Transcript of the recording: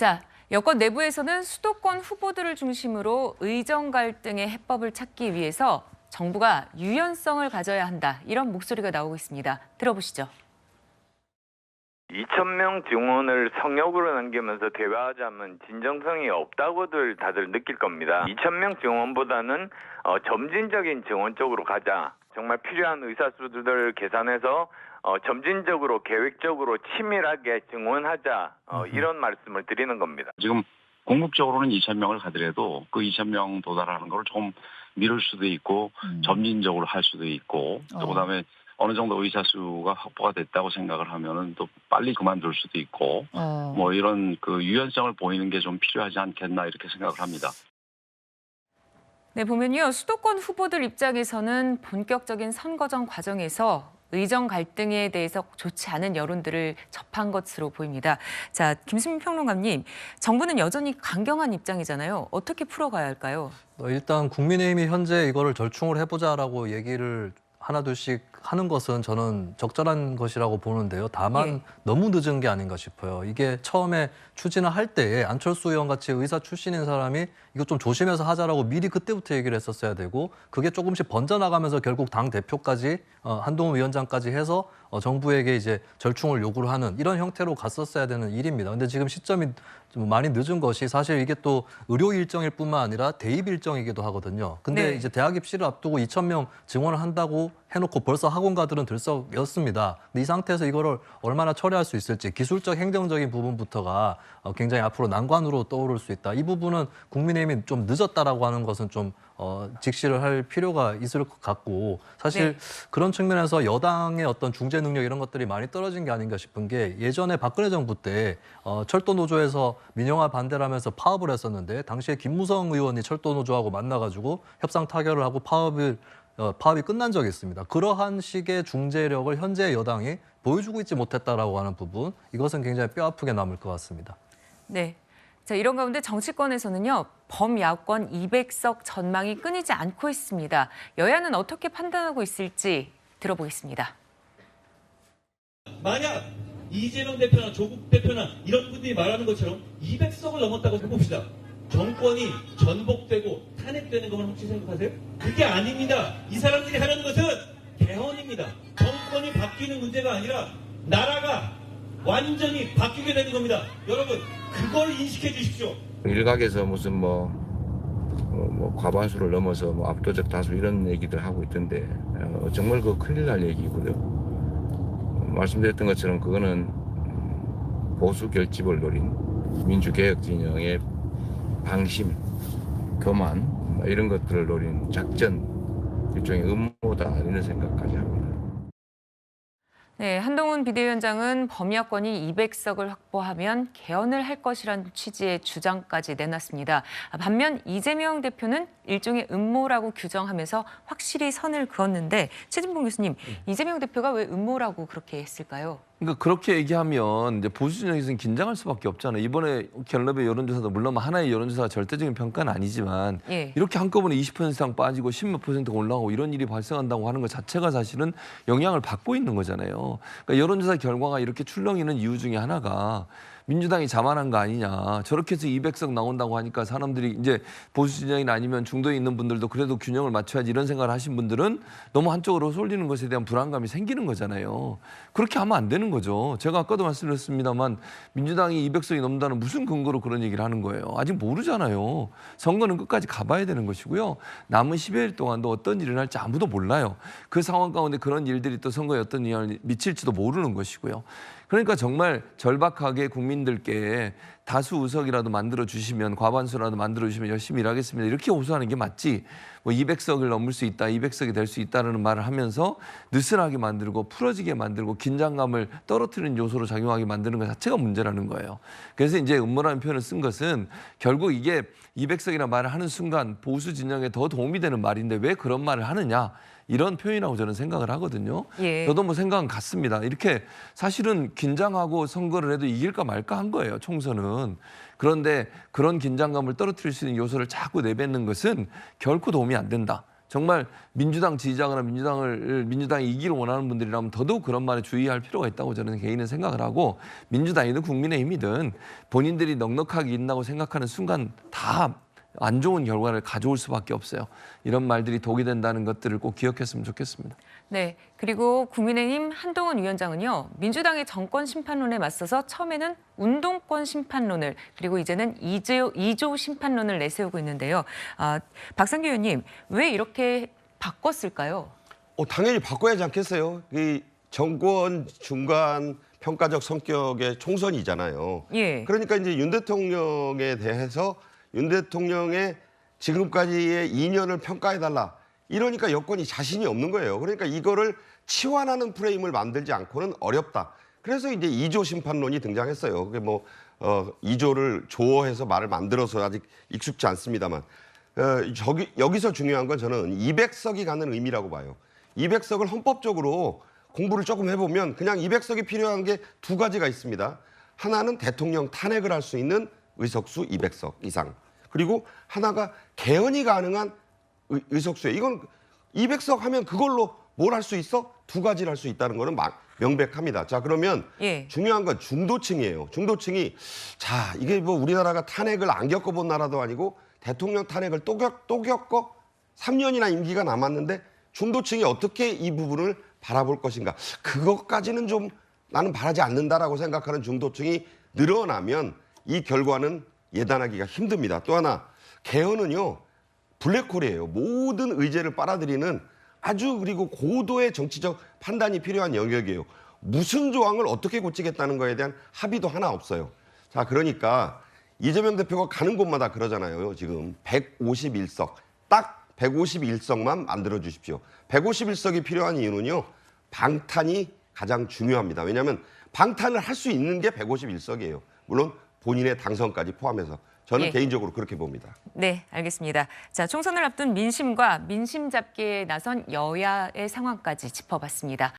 자, 여권 내부에서는 수도권 후보들을 중심으로 의정 갈등의 해법을 찾기 위해서 정부가 유연성을 가져야 한다. 이런 목소리가 나오고 있습니다. 들어보시죠. 2,000명 증원을 성역으로 남기면서 대화하자면 진정성이 없다고들 다들 느낄 겁니다. 2,000명 증원보다는 점진적인 증원 쪽으로 가자. 정말 필요한 의사수들을 계산해서 점진적으로 계획적으로 치밀하게 증원하자. 이런 말씀을 드리는 겁니다. 지금 궁극적으로는 2,000명을 가더라도 그 2,000명 도달하는 걸 조금 미룰 수도 있고 점진적으로 할 수도 있고 또 그다음에 어느 정도 의사수가 확보가 됐다고 생각을 하면은 또 빨리 그만둘 수도 있고 뭐 이런 그 유연성을 보이는 게 좀 필요하지 않겠나 이렇게 생각을 합니다. 네, 보면요. 수도권 후보들 입장에서는 본격적인 선거전 과정에서 의정 갈등에 대해서 좋지 않은 여론들을 접한 것으로 보입니다. 자, 김수민 평론가님, 정부는 여전히 강경한 입장이잖아요. 어떻게 풀어가야 할까요? 일단 국민의힘이 현재 이거를 절충을 해보자라고 얘기를 하나둘씩 하는 것은 저는 적절한 것이라고 보는데요. 다만 너무 늦은 게 아닌가 싶어요. 이게 처음에 추진을 할 때에 안철수 의원 같이 의사 출신인 사람이 이거 좀 조심해서 하자라고 미리 그때부터 얘기를 했었어야 되고 그게 조금씩 번져나가면서 결국 당 대표까지 한동훈 위원장까지 해서 정부에게 이제 절충을 요구를 하는 이런 형태로 갔었어야 되는 일입니다. 근데 지금 시점이 좀 많이 늦은 것이 사실 이게 또 의료 일정일 뿐만 아니라 대입 일정이기도 하거든요. 근데 이제 대학 입시를 앞두고 2,000명 증원을 한다고 해놓고 벌써 학원가들은 들썩였습니다. 근데 이 상태에서 이거를 얼마나 처리할 수 있을지 기술적 행정적인 부분부터가 굉장히 앞으로 난관으로 떠오를 수 있다. 이 부분은 국민의힘이 좀 늦었다라고 하는 것은 좀 직시를 할 필요가 있을 것 같고 사실 그런 측면에서 여당의 어떤 중재 능력 이런 것들이 많이 떨어진 게 아닌가 싶은 게 예전에 박근혜 정부 때 철도 노조에서 민영화 반대를 하면서 파업을 했었는데 당시에 김무성 의원이 철도 노조하고 만나가지고 협상 타결을 하고 파업이 끝난 적이 있습니다. 그러한 식의 중재력을 현재 여당이 보여주고 있지 못했다라고 하는 부분 이것은 굉장히 뼈아프게 남을 것 같습니다. 네. 자, 이런 가운데 정치권에서는요. 범야권 200석 전망이 끊이지 않고 있습니다. 여야는 어떻게 판단하고 있을지 들어보겠습니다. 만약 이재명 대표나 조국 대표나 이런 분들이 말하는 것처럼 200석을 넘었다고 해봅시다. 정권이 전복되고 탄핵되는 것만 혹시 생각하세요? 그게 아닙니다. 이 사람들이 하는 것은 개헌입니다. 정권이 바뀌는 문제가 아니라 나라가 완전히 바뀌게 되는 겁니다. 여러분 그걸 인식해 주십시오. 일각에서 무슨 과반수를 넘어서 압도적 다수 이런 얘기들 하고 있던데 정말 그 큰일 날 얘기고요. 말씀드렸던 것처럼 그거는 보수 결집을 노린 민주개혁 진영의 방심, 교만 이런 것들을 노린 작전 일종의 음모다 이런 생각까지 합니다. 네, 한동훈 비대위원장은 범야권이 200석을 확보하면 개헌을 할 것이란 취지의 주장까지 내놨습니다. 반면 이재명 대표는 일종의 음모라고 규정하면서 확실히 선을 그었는데 최진봉 교수님, 이재명 대표가 왜 음모라고 그렇게 했을까요? 그러니까 그렇게 얘기하면 이제 보수 진영에서는 긴장할 수밖에 없잖아요. 이번에 갤럽의 여론조사도 물론 하나의 여론조사가 절대적인 평가는 아니지만 이렇게 한꺼번에 20% 이상 빠지고 10몇 %가 올라가고 이런 일이 발생한다고 하는 것 자체가 사실은 영향을 받고 있는 거잖아요. 그러니까 여론조사 결과가 이렇게 출렁이는 이유 중에 하나가 민주당이 자만한 거 아니냐. 저렇게 해서 200석 나온다고 하니까 사람들이 이제 보수 진영이나 아니면 중도에 있는 분들도 그래도 균형을 맞춰야지 이런 생각을 하신 분들은 너무 한쪽으로 쏠리는 것에 대한 불안감이 생기는 거잖아요. 그렇게 하면 안 되는 거죠. 제가 아까도 말씀드렸습니다만 민주당이 200석이 넘는다는 무슨 근거로 그런 얘기를 하는 거예요. 아직 모르잖아요. 선거는 끝까지 가봐야 되는 것이고요. 남은 10여일 동안도 어떤 일이 날지 아무도 몰라요. 그 상황 가운데 그런 일들이 또 선거에 어떤 영향을 미칠지도 모르는 것이고요. 그러니까 정말 절박하게 국민들께 다수 의석이라도 만들어 주시면 과반수라도 만들어 주시면 열심히 일하겠습니다. 이렇게 호소하는 게 맞지. 200석을 넘을 수 있다, 200석이 될 수 있다는 말을 하면서 느슨하게 만들고 풀어지게 만들고 긴장감을 떨어뜨리는 요소로 작용하게 만드는 것 자체가 문제라는 거예요. 그래서 이제 음모라는 표현을 쓴 것은 결국 이게 200석이라는 말을 하는 순간 보수 진영에 더 도움이 되는 말인데 왜 그런 말을 하느냐. 이런 표현이라고 저는 생각을 하거든요. 저도 생각은 같습니다. 이렇게 사실은 긴장하고 선거를 해도 이길까 말까 한 거예요, 총선은. 그런데 그런 긴장감을 떨어뜨릴 수 있는 요소를 자꾸 내뱉는 것은 결코 도움이 안 된다. 정말 민주당 지지자거나 민주당이 이기를 원하는 분들이라면 더더욱 그런 말에 주의할 필요가 있다고 저는 개인은 생각을 하고 민주당이든 국민의힘이든 본인들이 넉넉하게 있다고 생각하는 순간 다 안 좋은 결과를 가져올 수밖에 없어요. 이런 말들이 독이 된다는 것들을 꼭 기억했으면 좋겠습니다. 네, 그리고 국민의힘 한동훈 위원장은요. 민주당의 정권 심판론에 맞서서 처음에는 운동권 심판론을 그리고 이제는 2조 심판론을 내세우고 있는데요. 박상규 의원님, 왜 이렇게 바꿨을까요? 당연히 바꿔야지 않겠어요? 이 정권 중간 평가적 성격의 총선이잖아요. 예. 그러니까 이제 윤 대통령에 대해서 윤 대통령의 지금까지의 2년을 평가해달라. 이러니까 여권이 자신이 없는 거예요. 그러니까 이거를 치환하는 프레임을 만들지 않고는 어렵다. 그래서 이제 2조 심판론이 등장했어요. 그게 2조를 조어해서 말을 만들어서 아직 익숙지 않습니다만. 여기서 중요한 건 저는 200석이 가는 의미라고 봐요. 200석을 헌법적으로 공부를 조금 해보면 그냥 200석이 필요한 게 두 가지가 있습니다. 하나는 대통령 탄핵을 할 수 있는 의석수 200석 이상. 그리고 하나가 개헌이 가능한 의석수에 이건 200석 하면 그걸로 뭘 할 수 있어? 두 가지를 할 수 있다는 거는 명백합니다. 자, 그러면 중요한 건 중도층이에요. 중도층이 자, 이게 우리나라가 탄핵을 안 겪어본 나라도 아니고 대통령 탄핵을 또 겪어 3년이나 임기가 남았는데 중도층이 어떻게 이 부분을 바라볼 것인가. 그것까지는 좀 나는 바라지 않는다라고 생각하는 중도층이 늘어나면 이 결과는 예단하기가 힘듭니다. 또 하나 개헌은요 블랙홀이에요. 모든 의제를 빨아들이는 아주 그리고 고도의 정치적 판단이 필요한 영역이에요. 무슨 조항을 어떻게 고치겠다는 거에 대한 합의도 하나 없어요. 자, 그러니까 이재명 대표가 가는 곳마다 그러잖아요. 지금 151석 딱 151석만 만들어 주십시오. 151석이 필요한 이유는요. 방탄이 가장 중요합니다. 왜냐하면 방탄을 할 수 있는 게 151석이에요. 물론 본인의 당선까지 포함해서 저는 개인적으로 그렇게 봅니다. 네, 알겠습니다. 자, 총선을 앞둔 민심과 민심 잡기에 나선 여야의 상황까지 짚어봤습니다.